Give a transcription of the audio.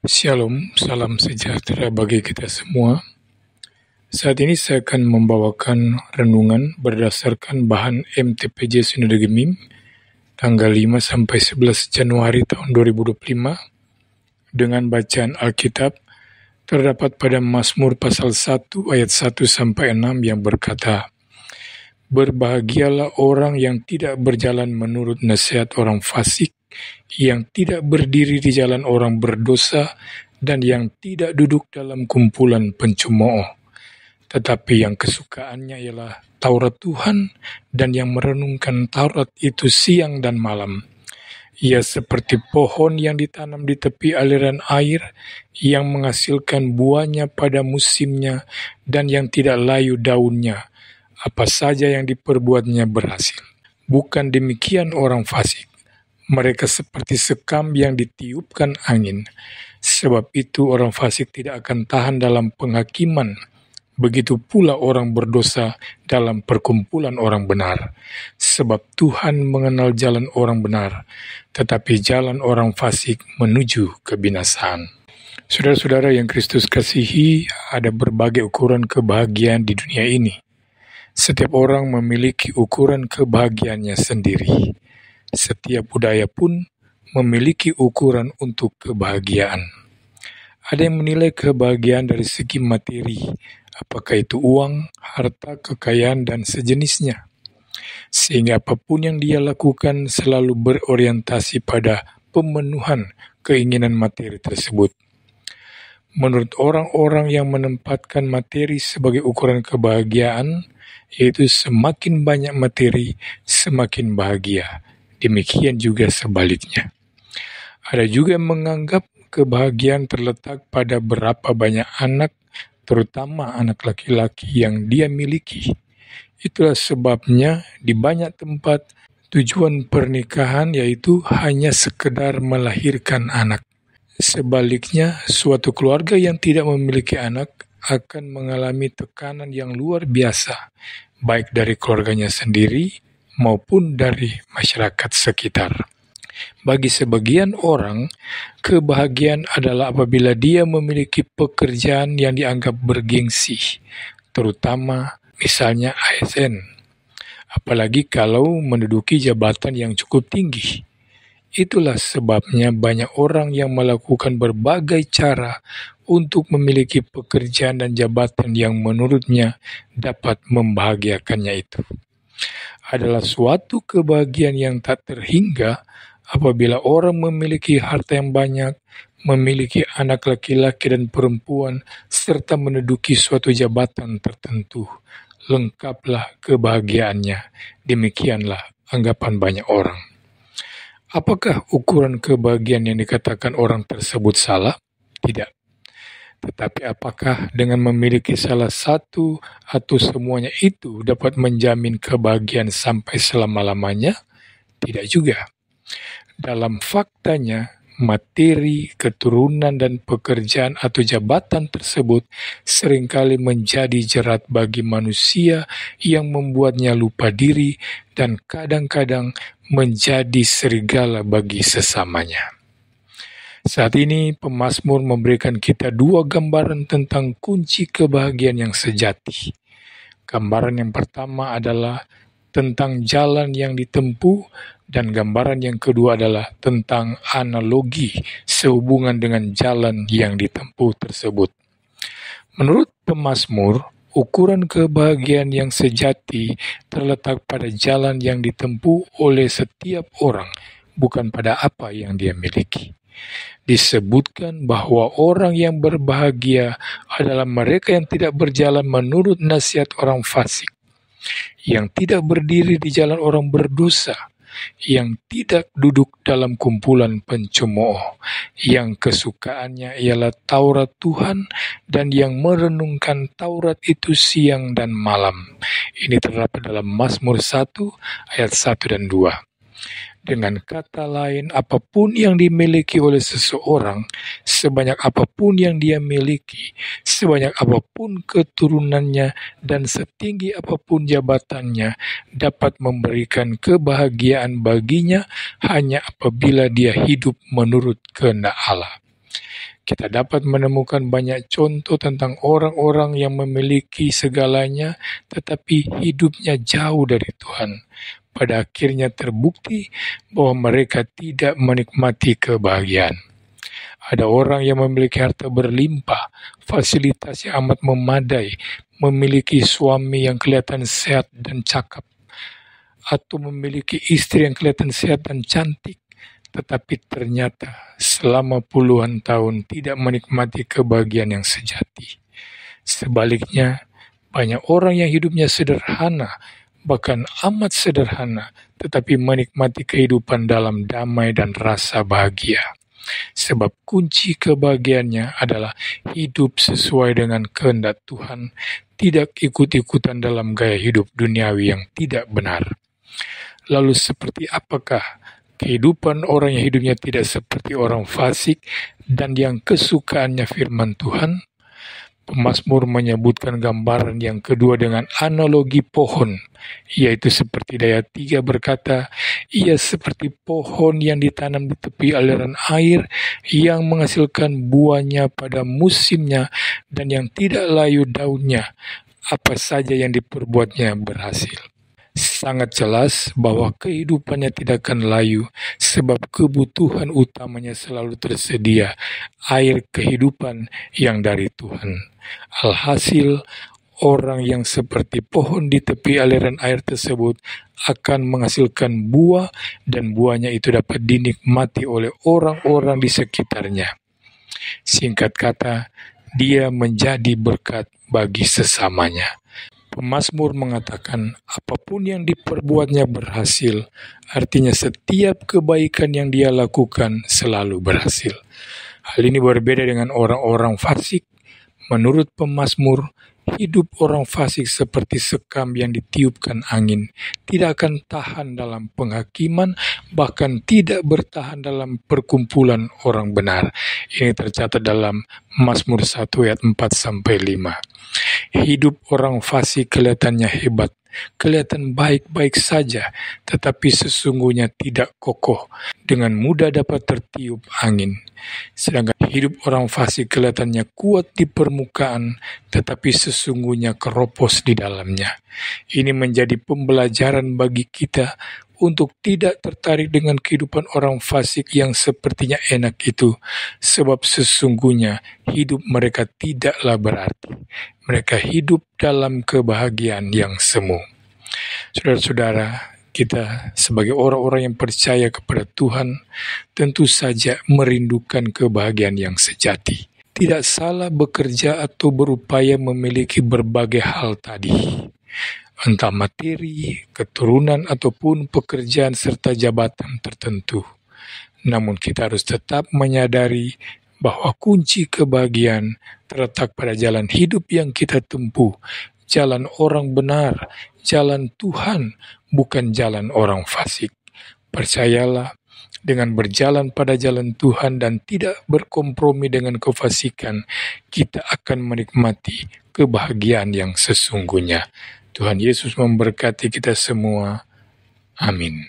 Shalom, salam sejahtera bagi kita semua. Saat ini saya akan membawakan renungan berdasarkan bahan MTPJ Sinode Gemim tanggal 5 sampai 11 Januari tahun 2025 dengan bacaan Alkitab terdapat pada Mazmur pasal 1 ayat 1 sampai 6 yang berkata, "Berbahagialah orang yang tidak berjalan menurut nasihat orang fasik, yang tidak berdiri di jalan orang berdosa, dan yang tidak duduk dalam kumpulan pencemooh. Tetapi yang kesukaannya ialah Taurat Tuhan, dan yang merenungkan Taurat itu siang dan malam. Ia seperti pohon yang ditanam di tepi aliran air, yang menghasilkan buahnya pada musimnya, dan yang tidak layu daunnya. Apa saja yang diperbuatnya berhasil. Bukan demikian orang fasik. Mereka seperti sekam yang ditiupkan angin. Sebab itu orang fasik tidak akan tahan dalam penghakiman. Begitu pula orang berdosa dalam perkumpulan orang benar. Sebab Tuhan mengenal jalan orang benar, tetapi jalan orang fasik menuju kebinasaan." Saudara-saudara yang Kristus kasihi, ada berbagai ukuran kebahagiaan di dunia ini. Setiap orang memiliki ukuran kebahagiaannya sendiri. Setiap budaya pun memiliki ukuran untuk kebahagiaan. Ada yang menilai kebahagiaan dari segi materi, apakah itu uang, harta, kekayaan, dan sejenisnya. Sehingga apapun yang dia lakukan selalu berorientasi pada pemenuhan keinginan materi tersebut. Menurut orang-orang yang menempatkan materi sebagai ukuran kebahagiaan, yaitu semakin banyak materi, semakin bahagia. Demikian juga sebaliknya. Ada juga yang menganggap kebahagiaan terletak pada berapa banyak anak, terutama anak laki-laki yang dia miliki. Itulah sebabnya di banyak tempat tujuan pernikahan yaitu hanya sekedar melahirkan anak. Sebaliknya, suatu keluarga yang tidak memiliki anak akan mengalami tekanan yang luar biasa, baik dari keluarganya sendiri maupun dari masyarakat sekitar. Bagi sebagian orang, kebahagiaan adalah apabila dia memiliki pekerjaan yang dianggap bergengsi, terutama misalnya ASN, apalagi kalau menduduki jabatan yang cukup tinggi. Itulah sebabnya banyak orang yang melakukan berbagai cara untuk memiliki pekerjaan dan jabatan yang menurutnya dapat membahagiakannya itu. Adalah suatu kebahagiaan yang tak terhingga apabila orang memiliki harta yang banyak, memiliki anak laki-laki dan perempuan, serta menduduki suatu jabatan tertentu. Lengkaplah kebahagiaannya. Demikianlah anggapan banyak orang. Apakah ukuran kebahagiaan yang dikatakan orang tersebut salah? Tidak. Tetapi apakah dengan memiliki salah satu atau semuanya itu dapat menjamin kebahagiaan sampai selama-lamanya? Tidak juga. Dalam faktanya, materi, keturunan, dan pekerjaan atau jabatan tersebut seringkali menjadi jerat bagi manusia yang membuatnya lupa diri dan kadang-kadang menjadi serigala bagi sesamanya. Saat ini pemazmur memberikan kita dua gambaran tentang kunci kebahagiaan yang sejati. Gambaran yang pertama adalah tentang jalan yang ditempuh, dan gambaran yang kedua adalah tentang analogi sehubungan dengan jalan yang ditempuh tersebut. Menurut pemazmur, ukuran kebahagiaan yang sejati terletak pada jalan yang ditempuh oleh setiap orang, bukan pada apa yang dia miliki. Disebutkan bahwa orang yang berbahagia adalah mereka yang tidak berjalan menurut nasihat orang fasik, yang tidak berdiri di jalan orang berdosa, yang tidak duduk dalam kumpulan pencemooh, yang kesukaannya ialah Taurat Tuhan, dan yang merenungkan Taurat itu siang dan malam. Ini terdapat dalam Mazmur 1 ayat 1 dan 2. Dengan kata lain, apapun yang dimiliki oleh seseorang, sebanyak apapun yang dia miliki, sebanyak apapun keturunannya, dan setinggi apapun jabatannya, dapat memberikan kebahagiaan baginya hanya apabila dia hidup menurut kehendak Allah. Kita dapat menemukan banyak contoh tentang orang-orang yang memiliki segalanya, tetapi hidupnya jauh dari Tuhan. Pada akhirnya terbukti bahwa mereka tidak menikmati kebahagiaan. Ada orang yang memiliki harta berlimpah, fasilitas yang amat memadai, memiliki suami yang kelihatan sehat dan cakap, atau memiliki istri yang kelihatan sehat dan cantik, tetapi ternyata selama puluhan tahun tidak menikmati kebahagiaan yang sejati. Sebaliknya, banyak orang yang hidupnya sederhana, bahkan amat sederhana, tetapi menikmati kehidupan dalam damai dan rasa bahagia. Sebab kunci kebahagiaannya adalah hidup sesuai dengan kehendak Tuhan, tidak ikut-ikutan dalam gaya hidup duniawi yang tidak benar. Lalu seperti apakah kehidupan orang yang hidupnya tidak seperti orang fasik dan yang kesukaannya firman Tuhan? Pemazmur menyebutkan gambaran yang kedua dengan analogi pohon, yaitu seperti Daya 3 berkata, ia seperti pohon yang ditanam di tepi aliran air, yang menghasilkan buahnya pada musimnya, dan yang tidak layu daunnya, apa saja yang diperbuatnya berhasil. Sangat jelas bahwa kehidupannya tidak akan layu, sebab kebutuhan utamanya selalu tersedia, air kehidupan yang dari Tuhan. Alhasil, orang yang seperti pohon di tepi aliran air tersebut akan menghasilkan buah, dan buahnya itu dapat dinikmati oleh orang-orang di sekitarnya. Singkat kata, dia menjadi berkat bagi sesamanya. Pemazmur mengatakan, apapun yang diperbuatnya berhasil, artinya setiap kebaikan yang dia lakukan selalu berhasil. Hal ini berbeda dengan orang-orang fasik. Menurut pemazmur, hidup orang fasik seperti sekam yang ditiupkan angin, tidak akan tahan dalam penghakiman, bahkan tidak bertahan dalam perkumpulan orang benar. Ini tercatat dalam Mazmur 1 ayat 4-5. Hidup orang fasik kelihatannya hebat, kelihatan baik-baik saja, tetapi sesungguhnya tidak kokoh, dengan mudah dapat tertiup angin. Sedangkan hidup orang fasik kelihatannya kuat di permukaan, tetapi sesungguhnya keropos di dalamnya. Ini menjadi pembelajaran bagi kita untuk tidak tertarik dengan kehidupan orang fasik yang sepertinya enak itu, sebab sesungguhnya hidup mereka tidaklah berarti. Mereka hidup dalam kebahagiaan yang semu. Saudara-saudara, kita sebagai orang-orang yang percaya kepada Tuhan, tentu saja merindukan kebahagiaan yang sejati. Tidak salah bekerja atau berupaya memiliki berbagai hal tadi, entah materi, keturunan, ataupun pekerjaan serta jabatan tertentu. Namun kita harus tetap menyadari bahwa kunci kebahagiaan terletak pada jalan hidup yang kita tempuh, jalan orang benar, jalan Tuhan, bukan jalan orang fasik. Percayalah, dengan berjalan pada jalan Tuhan dan tidak berkompromi dengan kefasikan, kita akan menikmati kebahagiaan yang sesungguhnya. Tuhan Yesus memberkati kita semua. Amin.